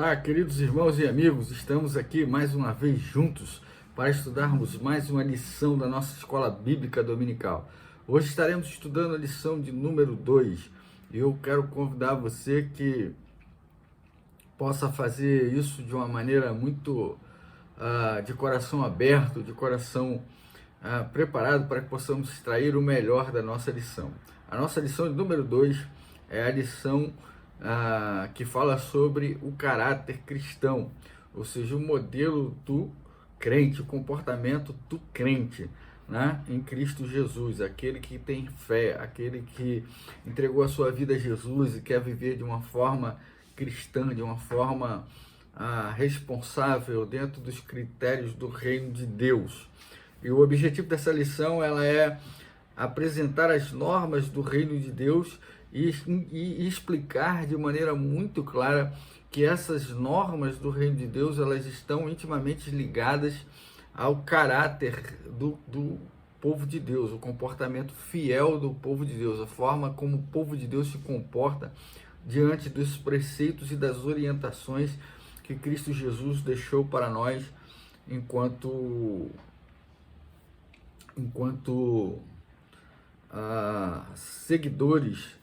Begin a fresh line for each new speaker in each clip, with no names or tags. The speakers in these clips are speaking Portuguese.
Olá, queridos irmãos e amigos, estamos aqui mais uma vez juntos para estudarmos mais uma lição da nossa escola bíblica dominical. Hoje estaremos estudando a lição de número 2 e eu quero convidar você que possa fazer isso de uma maneira muito de coração aberto, de coração preparado para que possamos extrair o melhor da nossa lição. A nossa lição de número 2 é a lição que fala sobre o caráter cristão, ou seja, o modelo do crente, o comportamento do crente, né, em Cristo Jesus, aquele que tem fé, aquele que entregou a sua vida a Jesus e quer viver de uma forma cristã, de uma forma responsável dentro dos critérios do reino de Deus. E o objetivo dessa lição ela é apresentar as normas do reino de Deus e explicar de maneira muito clara que essas normas do reino de Deus elas estão intimamente ligadas ao caráter do povo de Deus, o comportamento fiel do povo de Deus, a forma como o povo de Deus se comporta diante dos preceitos e das orientações que Cristo Jesus deixou para nós enquanto seguidores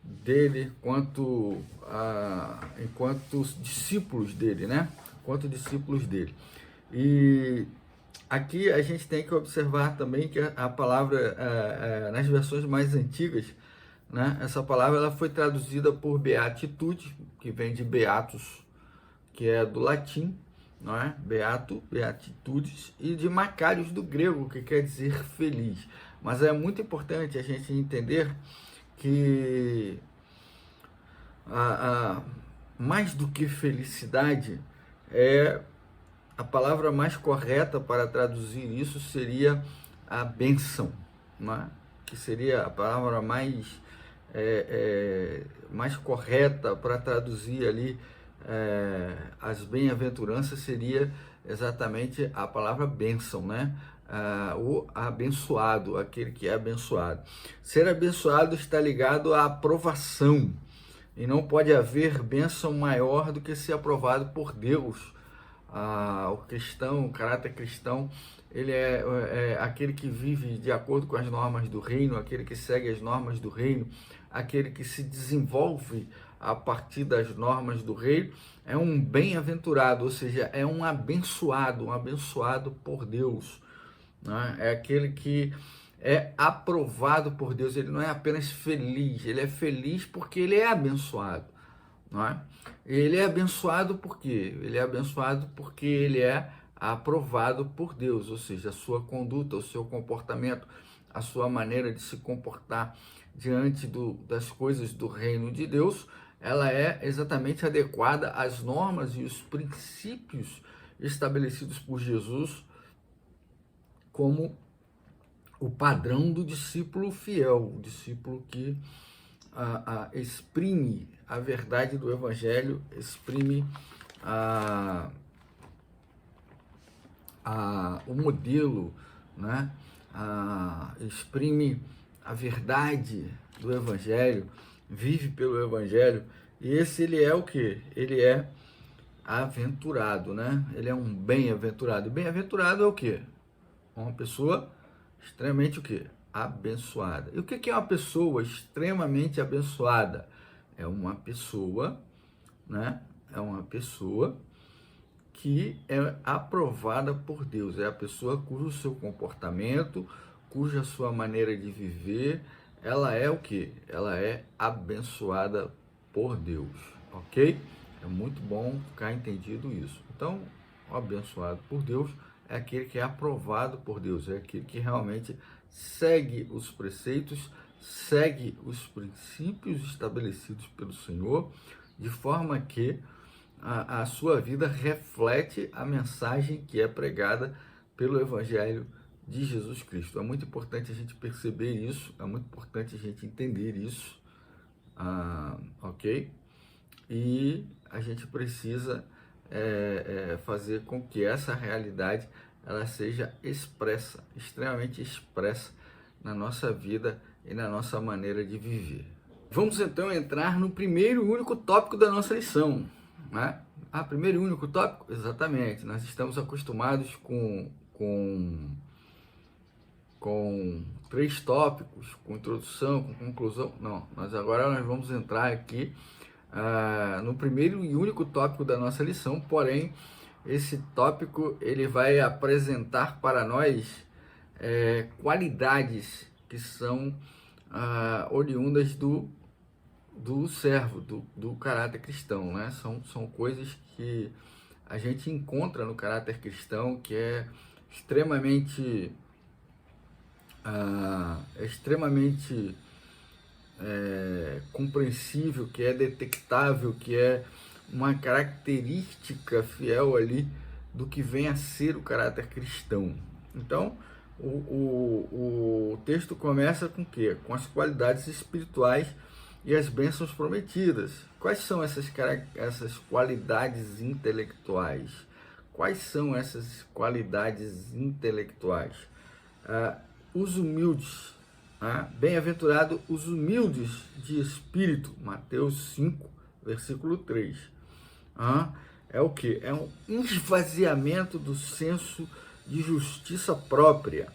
dele, enquanto discípulos dele, né? Enquanto discípulos dele. E aqui a gente tem que observar também que a palavra, nas versões mais antigas, né? Essa palavra ela foi traduzida por beatitude, que vem de beatus, que é do latim, não é? Beato, beatitudes, e de macarios do grego, que quer dizer feliz. Mas é muito importante a gente entender que mais do que felicidade, a palavra mais correta para traduzir isso seria a bênção, não é? Que seria a palavra mais correta para traduzir ali as bem-aventuranças seria exatamente a palavra bênção, né? O abençoado, aquele que é abençoado. Ser abençoado está ligado à aprovação, e não pode haver bênção maior do que ser aprovado por Deus. O cristão, o caráter cristão, ele é aquele que vive de acordo com as normas do reino, aquele que segue as normas do reino, aquele que se desenvolve a partir das normas do reino, é um bem-aventurado, ou seja, é um abençoado por Deus, né? É aquele que é aprovado por Deus, ele não é apenas feliz, ele é feliz porque ele é abençoado, não é? Ele é abençoado por quê? Ele é abençoado porque ele é aprovado por Deus, ou seja, a sua conduta, o seu comportamento, a sua maneira de se comportar diante das coisas do reino de Deus, ela é exatamente adequada às normas e os princípios estabelecidos por Jesus como o padrão do discípulo fiel, o discípulo que exprime a verdade do Evangelho, exprime o modelo, né? Exprime a verdade do Evangelho, vive pelo Evangelho, e esse ele é o que? Ele é aventurado, né? Ele é um bem-aventurado. Bem-aventurado é o que? Uma pessoa extremamente o quê? Abençoada. E o que é uma pessoa extremamente abençoada? É uma pessoa, né? É uma pessoa que é aprovada por Deus. É a pessoa cujo seu comportamento, cuja sua maneira de viver, ela é o quê? Ela é abençoada por Deus, ok? É muito bom ficar entendido isso. Então, o abençoado por Deus é aquele que é aprovado por Deus, é aquele que realmente segue os preceitos, segue os princípios estabelecidos pelo Senhor, de forma que a sua vida reflete a mensagem que é pregada pelo Evangelho de Jesus Cristo. É muito importante a gente perceber isso, é muito importante a gente entender isso, ok? E a gente precisa fazer com que essa realidade ela seja expressa, extremamente expressa na nossa vida e na nossa maneira de viver. Vamos então entrar no primeiro e único tópico da nossa lição, né? Ah, primeiro e único tópico? Exatamente. Nós estamos acostumados com 3 tópicos, com introdução, com conclusão. Não, nós vamos entrar aqui no primeiro e único tópico da nossa lição, porém, esse tópico ele vai apresentar para nós qualidades que são oriundas do servo, do caráter cristão, né? São coisas que a gente encontra no caráter cristão, que é extremamente compreensível, que é detectável, que é uma característica fiel ali do que vem a ser o caráter cristão. Então, o texto começa com o quê? Com as qualidades espirituais e as bênçãos prometidas. Quais são essas qualidades intelectuais? Quais são essas qualidades intelectuais? Os humildes, bem-aventurado os humildes de espírito, Mateus 5, versículo 3. É o que? É um esvaziamento do senso de justiça própria,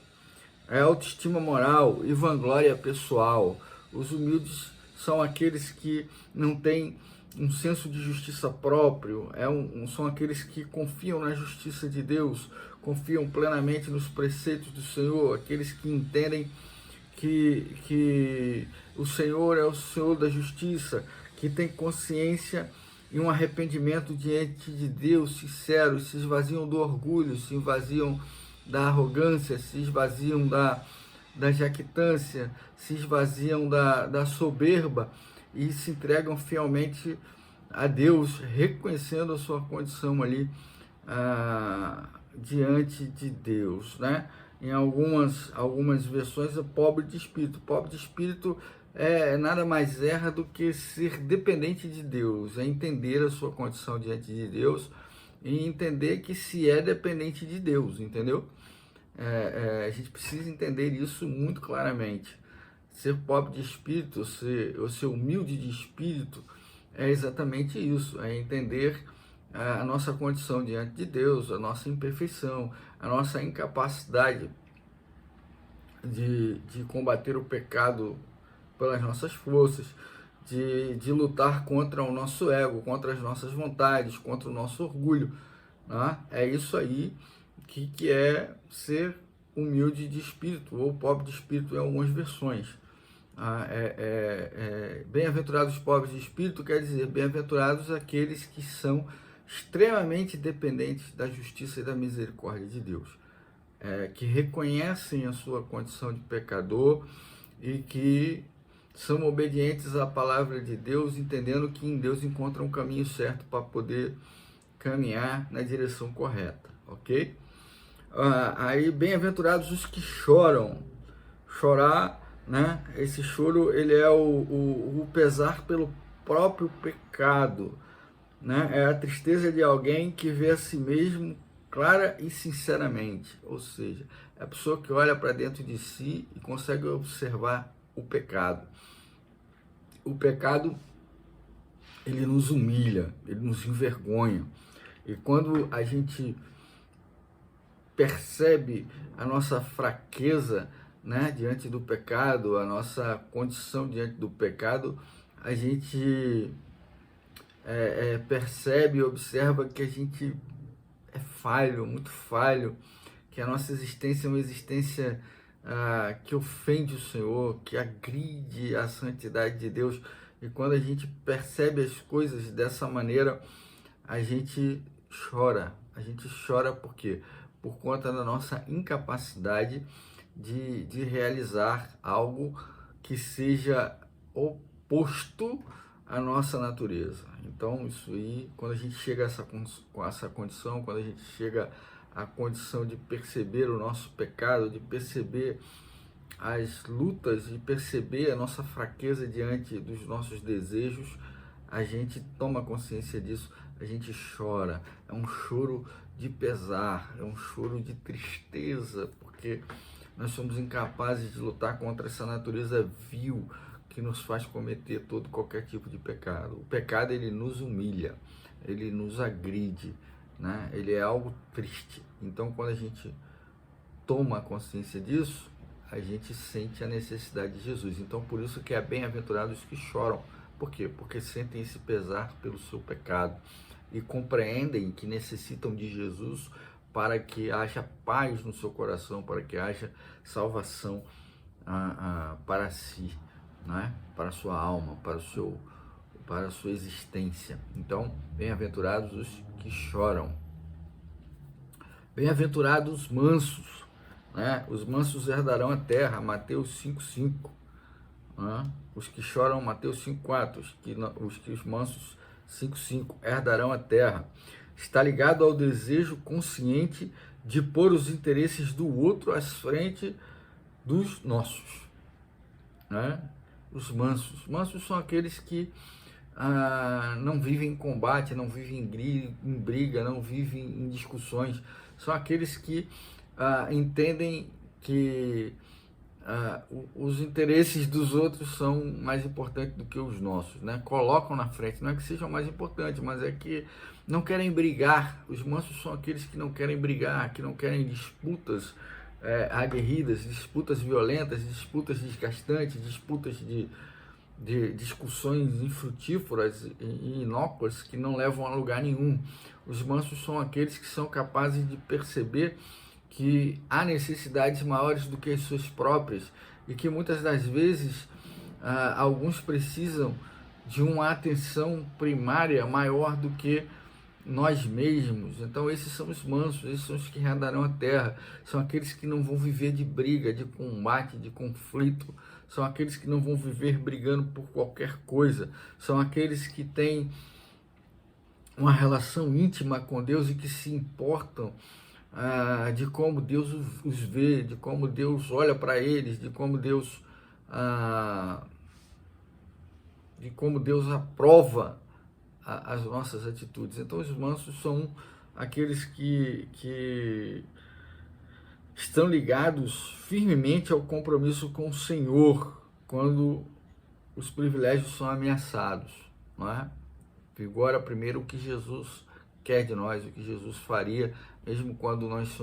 é autoestima moral e vanglória pessoal. Os humildes são aqueles que não têm um senso de justiça próprio, são aqueles que confiam na justiça de Deus, confiam plenamente nos preceitos do Senhor, aqueles que entendem que o Senhor é o Senhor da justiça, que tem consciência e um arrependimento diante de Deus sincero, se esvaziam do orgulho, se esvaziam da arrogância, se esvaziam da jactância, se esvaziam da soberba e se entregam fielmente a Deus, reconhecendo a sua condição ali diante de Deus, né? Em algumas versões é pobre de espírito. Pobre de espírito nada mais do que ser dependente de Deus, é entender a sua condição diante de Deus e entender que se é dependente de Deus, entendeu? A gente precisa entender isso muito claramente. Ser pobre de espírito, ser humilde de espírito, é exatamente isso, é entender a nossa condição diante de Deus, a nossa imperfeição, a nossa incapacidade de combater o pecado pelas nossas forças, de lutar contra o nosso ego, contra as nossas vontades, contra o nosso orgulho, né? É isso aí que é ser humilde de espírito, ou pobre de espírito em algumas versões. Bem-aventurados os pobres de espírito quer dizer bem-aventurados aqueles que são extremamente dependentes da justiça e da misericórdia de Deus, que reconhecem a sua condição de pecador e que são obedientes à palavra de Deus, entendendo que em Deus encontram um caminho certo para poder caminhar na direção correta, ok? Aí, bem-aventurados os que choram. Chorar, né? Esse choro, ele é o pesar pelo próprio pecado, né? É a tristeza de alguém que vê a si mesmo clara e sinceramente, ou seja, é a pessoa que olha para dentro de si e consegue observar o pecado. O pecado, ele nos humilha, ele nos envergonha. E quando a gente percebe a nossa fraqueza, né, diante do pecado, a nossa condição diante do pecado, a gente percebe e observa que a gente é falho, muito falho, que a nossa existência é uma existência que ofende o Senhor, que agride a santidade de Deus. E quando a gente percebe as coisas dessa maneira, a gente chora. A gente chora por quê? Por conta da nossa incapacidade de realizar algo que seja oposto à nossa natureza. Então, isso aí, quando a gente chega a essa condição, quando a gente chega à condição de perceber o nosso pecado, de perceber as lutas, de perceber a nossa fraqueza diante dos nossos desejos, a gente toma consciência disso, a gente chora. É um choro de pesar, é um choro de tristeza, porque nós somos incapazes de lutar contra essa natureza vil que nos faz cometer todo qualquer tipo de pecado. O pecado, ele nos humilha, ele nos agride, né? Ele é algo triste. Então, quando a gente toma consciência disso, a gente sente a necessidade de Jesus. Então, por isso que é bem-aventurados os que choram. Por quê? Porque sentem esse pesar pelo seu pecado e compreendem que necessitam de Jesus para que haja paz no seu coração, para que haja salvação para si, né? Para a sua alma, para a sua existência. Então, bem-aventurados os que choram. Bem-aventurados os mansos, né? Os mansos herdarão a terra, Mateus 5,5. Né? Os que choram, Mateus 5,4. Os mansos, 5,5, herdarão a terra. Está ligado ao desejo consciente de pôr os interesses do outro à frente dos nossos, né? Os mansos. Mansos são aqueles que não vivem em combate, não vivem em briga, não vivem em discussões. São aqueles que entendem que os interesses dos outros são mais importantes do que os nossos, né? Colocam na frente, não é que sejam mais importantes, mas é que não querem brigar. Os mansos são aqueles que não querem brigar, que não querem disputas aguerridas, disputas violentas, disputas desgastantes, disputas de discussões infrutíferas e inócuas que não levam a lugar nenhum. Os mansos são aqueles que são capazes de perceber que há necessidades maiores do que as suas próprias e que muitas das vezes alguns precisam de uma atenção primária maior do que nós mesmos. Então esses são os mansos, esses são os que herdarão a terra, são aqueles que não vão viver de briga, de combate, de conflito, são aqueles que não vão viver brigando por qualquer coisa, são aqueles que têm uma relação íntima com Deus e que se importam de como Deus os vê, de como Deus olha para eles, de como Deus aprova as nossas atitudes. Então os mansos são aqueles que estão ligados firmemente ao compromisso com o Senhor quando os privilégios são ameaçados, não é? Vigora primeiro o que Jesus quer de nós, o que Jesus faria, mesmo quando nós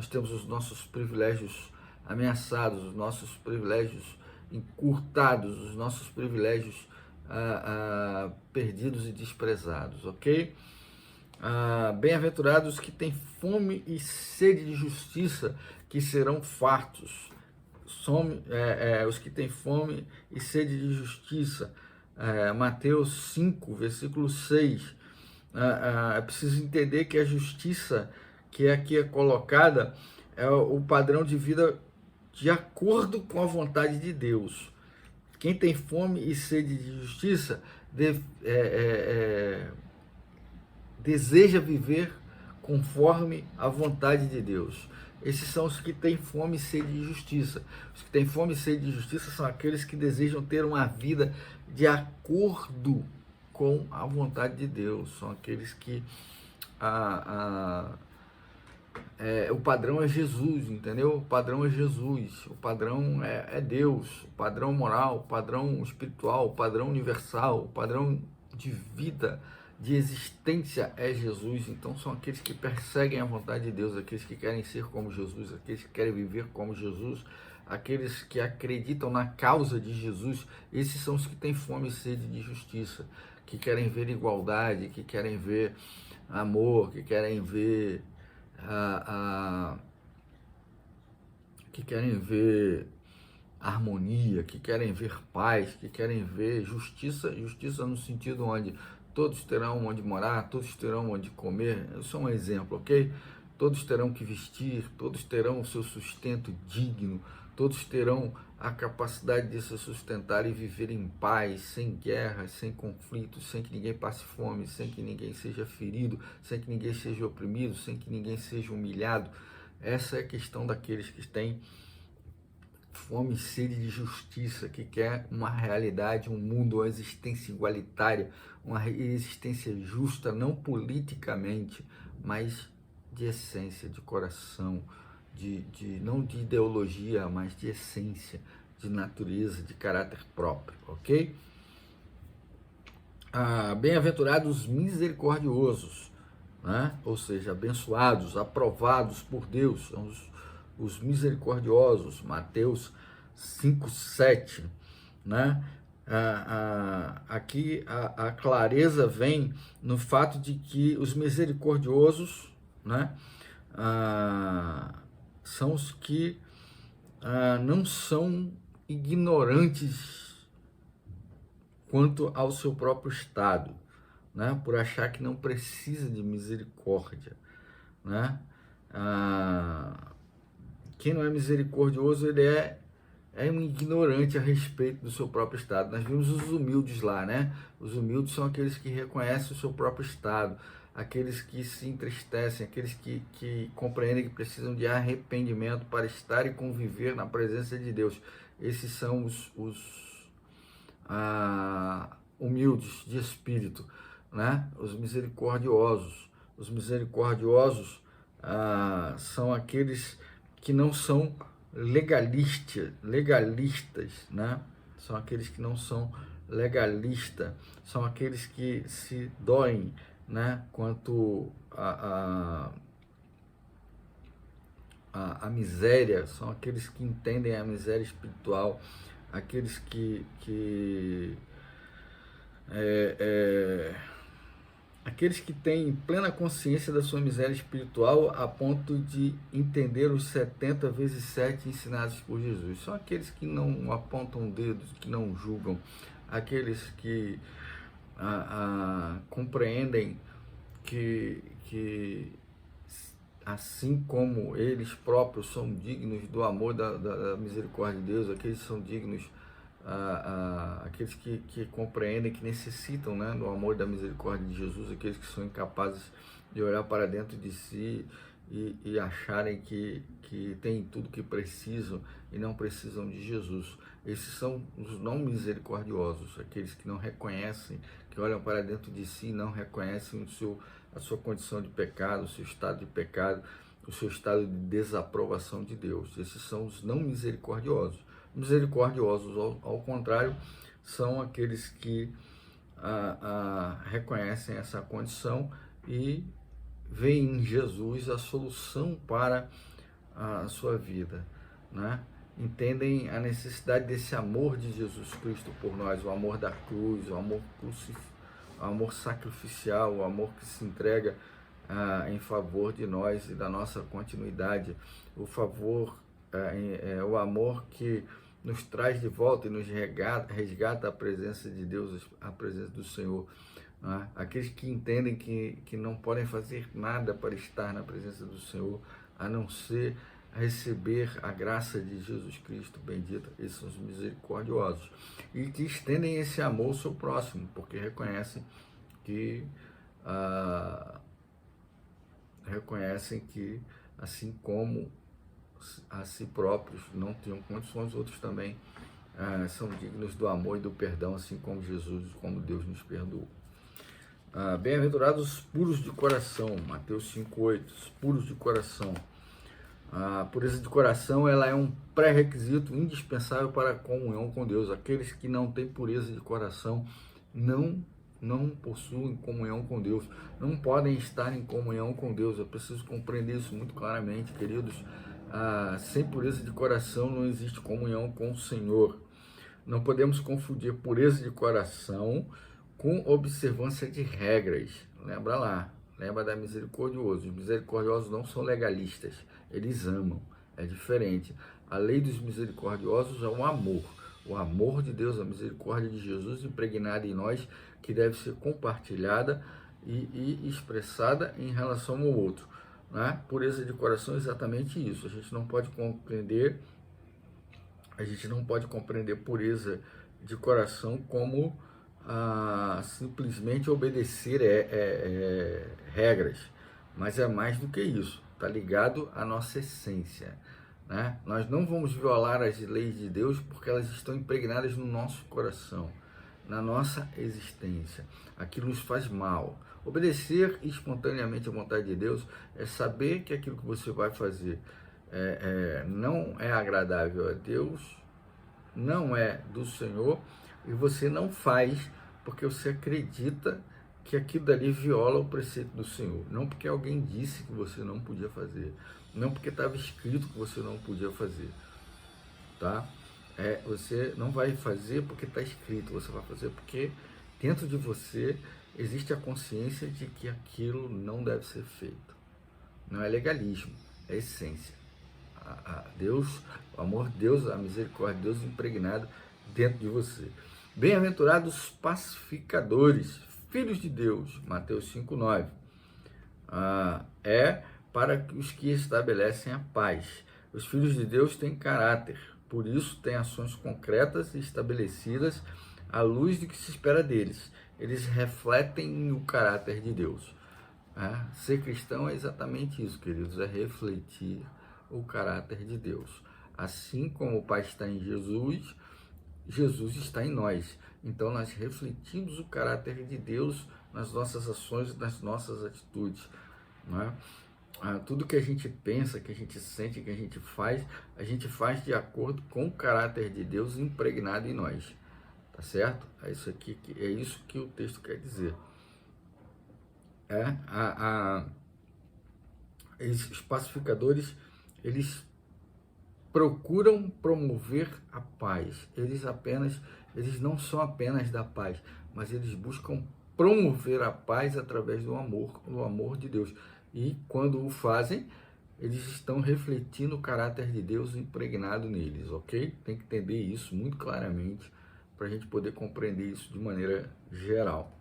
temos os nossos privilégios ameaçados, os nossos privilégios encurtados, os nossos privilégios perdidos e desprezados, ok? Bem-aventurados que têm fome e sede de justiça, que serão fartos. Os que têm fome e sede de justiça. Mateus 5, versículo 6. É preciso entender que a justiça que aqui é colocada é o padrão de vida de acordo com a vontade de Deus. Quem tem fome e sede de justiça deseja viver conforme a vontade de Deus. Esses são os que têm fome e sede de justiça. Os que têm fome e sede de justiça são aqueles que desejam ter uma vida de acordo com a vontade de Deus. São aqueles que o padrão é Jesus, entendeu? O padrão é Jesus, o padrão é Deus, o padrão moral, o padrão espiritual, o padrão universal, o padrão de vida, de existência é Jesus. Então são aqueles que perseguem a vontade de Deus, aqueles que querem ser como Jesus, aqueles que querem viver como Jesus, aqueles que acreditam na causa de Jesus. Esses são os que têm fome e sede de justiça, que querem ver igualdade, que querem ver amor, que querem ver que querem ver harmonia, que querem ver paz, que querem ver justiça no sentido onde todos terão onde morar, todos terão onde comer. Eu sou um exemplo, ok? Todos terão que vestir, todos terão o seu sustento digno, todos terão a capacidade de se sustentar e viver em paz, sem guerras, sem conflitos, sem que ninguém passe fome, sem que ninguém seja ferido, sem que ninguém seja oprimido, sem que ninguém seja humilhado. Essa é a questão daqueles que têm fome e sede de justiça, que quer uma realidade, um mundo, uma existência igualitária, uma existência justa, não politicamente, mas de essência, de coração, não de ideologia, mas de essência, de natureza, de caráter próprio, ok? Bem-aventurados misericordiosos, né? Ou seja, abençoados, aprovados por Deus, são os misericordiosos, Mateus 5:7, né? Aqui a clareza vem no fato de que os misericordiosos, né? São os que não são ignorantes quanto ao seu próprio estado, né? Por achar que não precisa de misericórdia, né? Quem não é misericordioso, ele é um ignorante a respeito do seu próprio estado. Nós vimos os humildes lá, né? Os humildes são aqueles que reconhecem o seu próprio estado, aqueles que se entristecem, aqueles que compreendem que precisam de arrependimento para estar e conviver na presença de Deus. Esses são os humildes de espírito, né? Os misericordiosos. Os misericordiosos são aqueles que não são legalistas, né? São aqueles que não são legalistas, são aqueles que se doem, né? Quanto a miséria, são aqueles que entendem a miséria espiritual, aqueles aqueles que têm plena consciência da sua miséria espiritual a ponto de entender os 70 vezes 7 ensinados por Jesus. São aqueles que não apontam dedos, que não julgam, aqueles que compreendem que assim como eles próprios são dignos do amor, da misericórdia de Deus, aqueles que são dignos, aqueles que compreendem, que necessitam, né, do amor e da misericórdia de Jesus, aqueles que são incapazes de olhar para dentro de si e acharem que têm tudo que precisam e não precisam de Jesus. Esses são os não misericordiosos, aqueles que não reconhecem, que olham para dentro de si e não reconhecem a sua condição de pecado, o seu estado de pecado, o seu estado de desaprovação de Deus. Esses são os não misericordiosos. Misericordiosos, ao contrário, são aqueles que reconhecem essa condição e veem em Jesus a solução para a sua vida, né? Entendem a necessidade desse amor de Jesus Cristo por nós, o amor da cruz, o amor sacrificial, o amor que se entrega em favor de nós e da nossa continuidade, o amor que nos traz de volta e nos resgata a presença de Deus, a presença do Senhor. Né? Aqueles que entendem que não podem fazer nada para estar na presença do Senhor, a não ser receber a graça de Jesus Cristo bendita. Esses são os misericordiosos. E que estendem esse amor ao seu próximo, porque reconhecem que assim como a si próprios não tinham condições, outros também são dignos do amor e do perdão, assim como Jesus, como Deus nos perdoou. Bem-aventurados os puros de coração, Mateus 5:8, os puros de coração. A pureza de coração, ela é um pré-requisito indispensável para a comunhão com Deus. Aqueles que não têm pureza de coração não possuem comunhão com Deus, não podem estar em comunhão com Deus. Eu preciso compreender isso muito claramente, queridos. Sem pureza de coração não existe comunhão com o Senhor. Não podemos confundir pureza de coração com observância de regras. Lembra lá, lembra da misericordioso. Os misericordiosos não são legalistas, eles amam, é diferente. A lei dos misericordiosos é o amor de Deus, a misericórdia de Jesus impregnada em nós, que deve ser compartilhada e expressada em relação ao outro. Né? Pureza de coração é exatamente isso. A gente não pode compreender pureza de coração como simplesmente obedecer regras, mas é mais do que isso, está ligado à nossa essência, né? Nós não vamos violar as leis de Deus porque elas estão impregnadas no nosso coração, na nossa existência. Aquilo nos faz mal. Obedecer espontaneamente à vontade de Deus é saber que aquilo que você vai fazer não é agradável a Deus, não é do Senhor e você não faz porque você acredita que aquilo dali viola o preceito do Senhor. Não porque alguém disse que você não podia fazer, não porque estava escrito que você não podia fazer, tá? Você não vai fazer porque está escrito, você vai fazer porque dentro de você existe a consciência de que aquilo não deve ser feito. Não é legalismo, é essência. Deus, o amor de Deus, a misericórdia de Deus impregnado dentro de você. Bem-aventurados pacificadores, filhos de Deus, Mateus 5,9. É para os que estabelecem a paz. Os filhos de Deus têm caráter, por isso têm ações concretas e estabelecidas à luz do que se espera deles. Eles refletem o caráter de Deus. Ser cristão é exatamente isso, queridos, é refletir o caráter de Deus. Assim como o Pai está em Jesus, Jesus está em nós. Então nós refletimos o caráter de Deus nas nossas ações, nas nossas atitudes. Não é? Tudo que a gente pensa, que a gente sente, que a gente faz de acordo com o caráter de Deus impregnado em nós. Tá certo? É isso que o texto quer dizer. Os pacificadores, eles procuram promover a paz. Eles não são apenas da paz, mas eles buscam promover a paz através do amor de Deus. E quando o fazem, eles estão refletindo o caráter de Deus impregnado neles, ok? Tem que entender isso muito claramente para a gente poder compreender isso de maneira geral.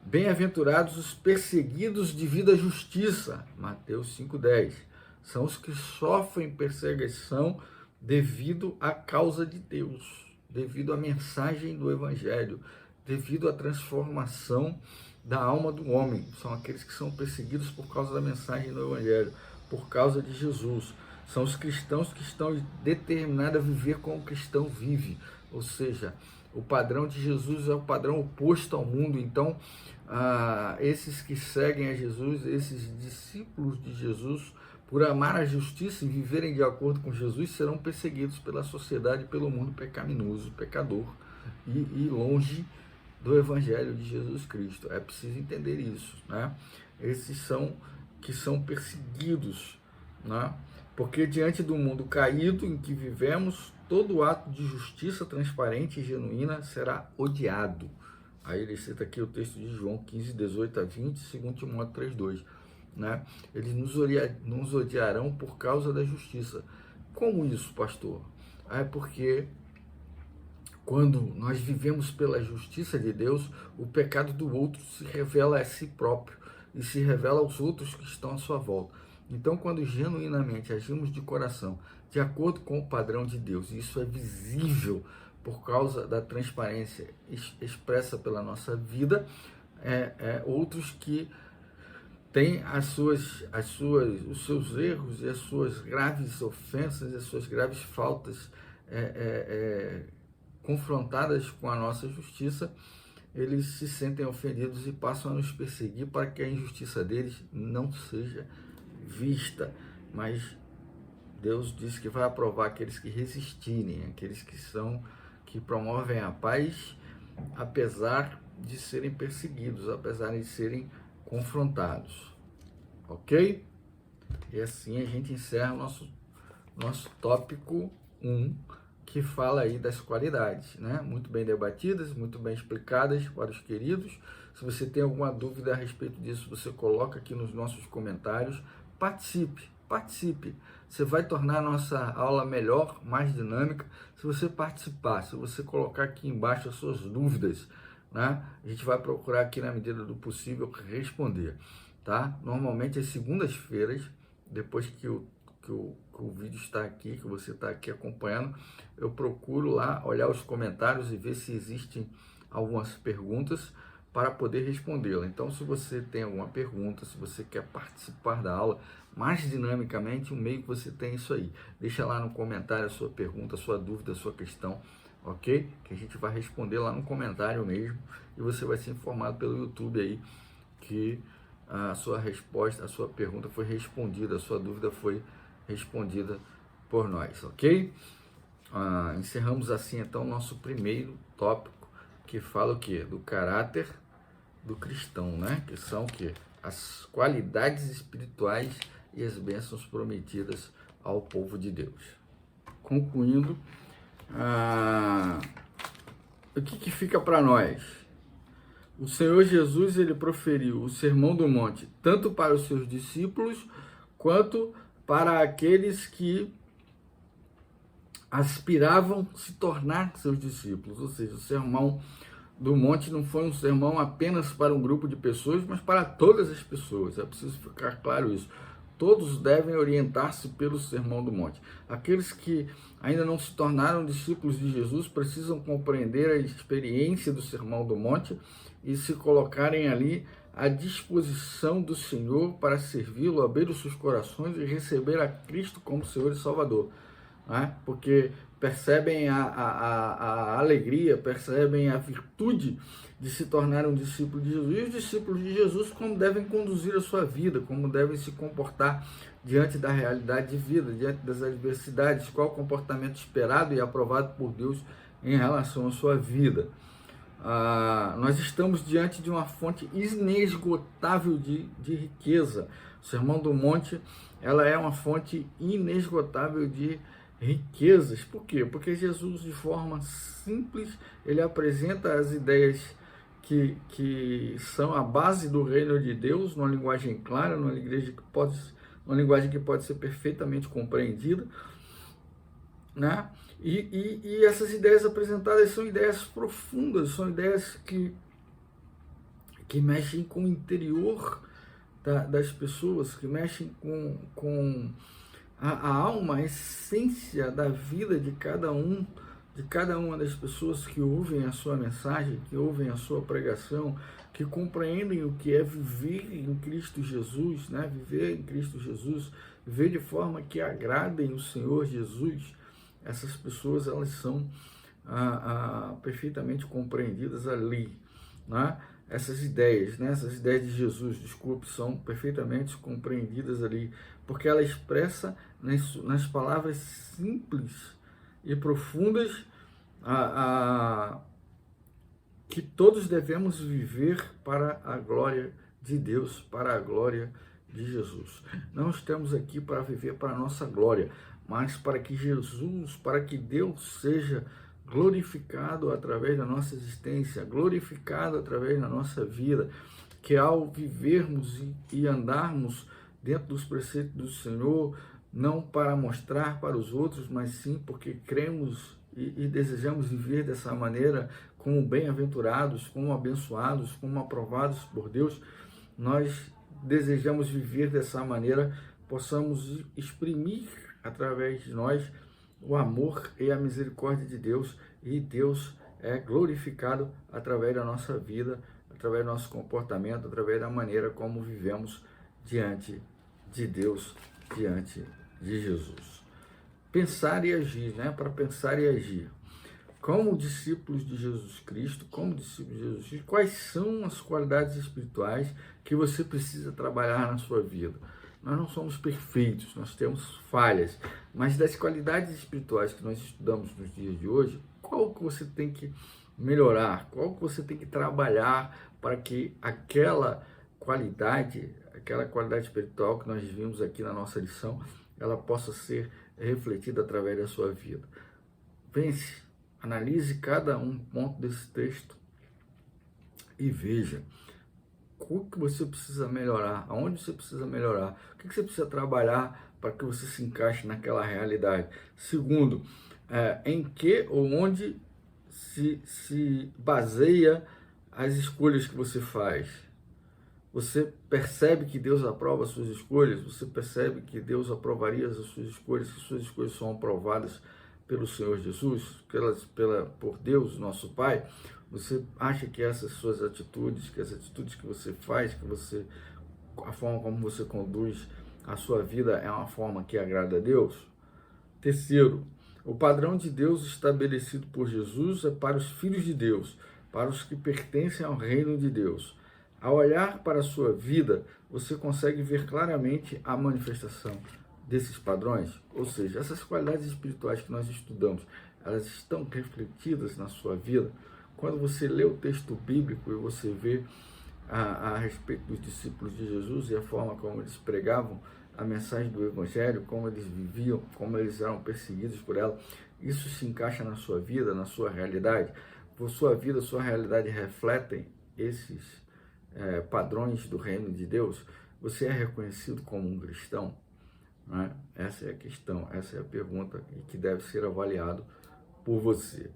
Bem-aventurados os perseguidos devido à justiça, Mateus 5,10. São os que sofrem perseguição devido à causa de Deus, devido à mensagem do Evangelho, devido à transformação da alma do homem. São aqueles que são perseguidos por causa da mensagem do Evangelho, por causa de Jesus. São os cristãos que estão determinados a viver como o cristão vive, ou seja, o padrão de Jesus é o padrão oposto ao mundo. Então, esses que seguem a Jesus, esses discípulos de Jesus, por amar a justiça e viverem de acordo com Jesus, serão perseguidos pela sociedade, pelo mundo pecaminoso, pecador e longe do Evangelho de Jesus Cristo. É preciso entender isso, né? Esses que são perseguidos, né? Porque diante do mundo caído em que vivemos, todo ato de justiça transparente e genuína será odiado. Aí ele cita aqui o texto de João 15, 18 a 20, 2 Timóteo 3,2. Né? Eles nos odiarão por causa da justiça. Como isso, pastor? É porque quando nós vivemos pela justiça de Deus, o pecado do outro se revela a si próprio e se revela aos outros que estão à sua volta. Então, quando genuinamente agimos de coração, de acordo com o padrão de Deus, e isso é visível por causa da transparência expressa pela nossa vida, outros que têm os seus erros e as suas graves ofensas e as suas graves faltas confrontadas com a nossa justiça, eles se sentem ofendidos e passam a nos perseguir para que a injustiça deles não seja vista. Mas Deus diz que vai aprovar aqueles que resistirem, aqueles que promovem a paz, apesar de serem perseguidos, apesar de serem confrontados. Ok? E assim a gente encerra nosso tópico 1, que fala aí das qualidades, né? Muito bem debatidas, muito bem explicadas para os queridos. Se você tem alguma dúvida a respeito disso, você coloca aqui nos nossos comentários. Participe. Você vai tornar a nossa aula melhor, mais dinâmica, se você participar, se você colocar aqui embaixo as suas dúvidas, né? A gente vai procurar aqui, na medida do possível, responder, tá? Normalmente, às segundas-feiras, depois que o vídeo está aqui, que você está aqui acompanhando, eu procuro lá olhar os comentários e ver se existem algumas perguntas para poder respondê-la. Então, se você tem alguma pergunta, se você quer participar da aula mais dinamicamente, o meio que você tem é isso aí. Deixa lá no comentário a sua pergunta, a sua dúvida, a sua questão, ok? Que a gente vai responder lá no comentário mesmo e você vai ser informado pelo YouTube aí que a sua resposta, a sua pergunta foi respondida, a sua dúvida foi respondida por nós, ok? encerramos assim então o nosso primeiro tópico, que fala o quê? Do caráter do cristão, né? Que são o quê? As qualidades espirituais e as bênçãos prometidas ao povo de Deus. Concluindo, o que fica para nós? O Senhor Jesus, ele proferiu o Sermão do Monte tanto para os seus discípulos quanto para aqueles que aspiravam se tornar seus discípulos. Ou seja, o Sermão do Monte não foi um sermão apenas para um grupo de pessoas, mas para todas as pessoas. É preciso ficar claro isso. Todos devem orientar-se pelo Sermão do Monte. Aqueles que ainda não se tornaram discípulos de Jesus precisam compreender a experiência do Sermão do Monte e se colocarem ali à disposição do Senhor para servi-lo, abrir os seus corações e receber a Cristo como Senhor e Salvador. Né? Porque percebem a alegria, percebem a virtude de se tornar um discípulo de Jesus. E os discípulos de Jesus, como devem conduzir a sua vida, como devem se comportar diante da realidade de vida, diante das adversidades, qual o comportamento esperado e aprovado por Deus em relação à sua vida. Nós estamos diante de uma fonte inesgotável de riqueza. O Sermão do Monte, ela é uma fonte inesgotável de riquezas. Por quê? Porque Jesus, de forma simples, ele apresenta as ideias que são a base do reino de Deus, numa linguagem clara, numa linguagem que pode ser perfeitamente compreendida, né? E essas ideias apresentadas são ideias profundas, são ideias que mexem com o interior das pessoas, que mexem com a alma, a essência da vida de cada uma das pessoas que ouvem a sua mensagem, que ouvem a sua pregação, que compreendem o que é viver em Cristo Jesus, né? Viver em Cristo Jesus, viver de forma que agradem o Senhor Jesus. Essas pessoas, elas são perfeitamente compreendidas ali, né? Essas ideias de Jesus, desculpe, são perfeitamente compreendidas ali, porque ela expressa nas palavras simples e profundas que todos devemos viver para a glória de Deus, para a glória de Jesus. Não estamos aqui para viver para a nossa glória, mas para que Jesus, para que Deus seja glorificado através da nossa existência, glorificado através da nossa vida, que ao vivermos e andarmos dentro dos preceitos do Senhor, não para mostrar para os outros, mas sim porque cremos e desejamos viver dessa maneira, como bem-aventurados, como abençoados, como aprovados por Deus, nós desejamos viver dessa maneira, possamos exprimir através de nós o amor e a misericórdia de Deus, e Deus é glorificado através da nossa vida, através do nosso comportamento, através da maneira como vivemos diante de Deus, diante de Jesus. Pensar e agir, né? Para pensar e agir. Como discípulos de Jesus Cristo, quais são as qualidades espirituais que você precisa trabalhar na sua vida? Nós não somos perfeitos, nós temos falhas, mas das qualidades espirituais que nós estudamos nos dias de hoje, qual que você tem que melhorar? Qual que você tem que trabalhar para que aquela qualidade espiritual que nós vimos aqui na nossa lição, ela possa ser refletida através da sua vida? Pense, analise cada um ponto desse texto e veja o que você precisa melhorar, aonde você precisa melhorar, o que você precisa trabalhar para que você se encaixe naquela realidade. Segundo, em que ou onde se baseia as escolhas que você faz. Você percebe que Deus aprova as suas escolhas? Você percebe que Deus aprovaria as suas escolhas, que suas escolhas são aprovadas pelo Senhor Jesus, por Deus, nosso Pai? Você acha que essas suas atitudes, que as atitudes que você faz, a forma como você conduz a sua vida é uma forma que agrada a Deus? Terceiro, o padrão de Deus estabelecido por Jesus é para os filhos de Deus, para os que pertencem ao reino de Deus. Ao olhar para a sua vida, você consegue ver claramente a manifestação desses padrões? Ou seja, essas qualidades espirituais que nós estudamos, elas estão refletidas na sua vida? Quando você lê o texto bíblico e você vê a respeito dos discípulos de Jesus e a forma como eles pregavam a mensagem do Evangelho, como eles viviam, como eles eram perseguidos por ela, isso se encaixa na sua vida, na sua realidade? Por sua vida, sua realidade refletem esses padrões do reino de Deus? Você é reconhecido como um cristão? Né? Essa é a questão, essa é a pergunta que deve ser avaliado por você.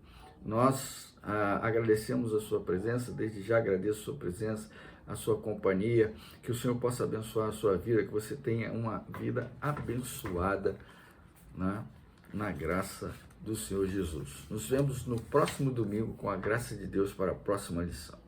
Nós agradecemos a sua presença, desde já agradeço a sua presença, a sua companhia, que o Senhor possa abençoar a sua vida, que você tenha uma vida abençoada, né? Na graça do Senhor Jesus. Nos vemos no próximo domingo com a graça de Deus para a próxima lição.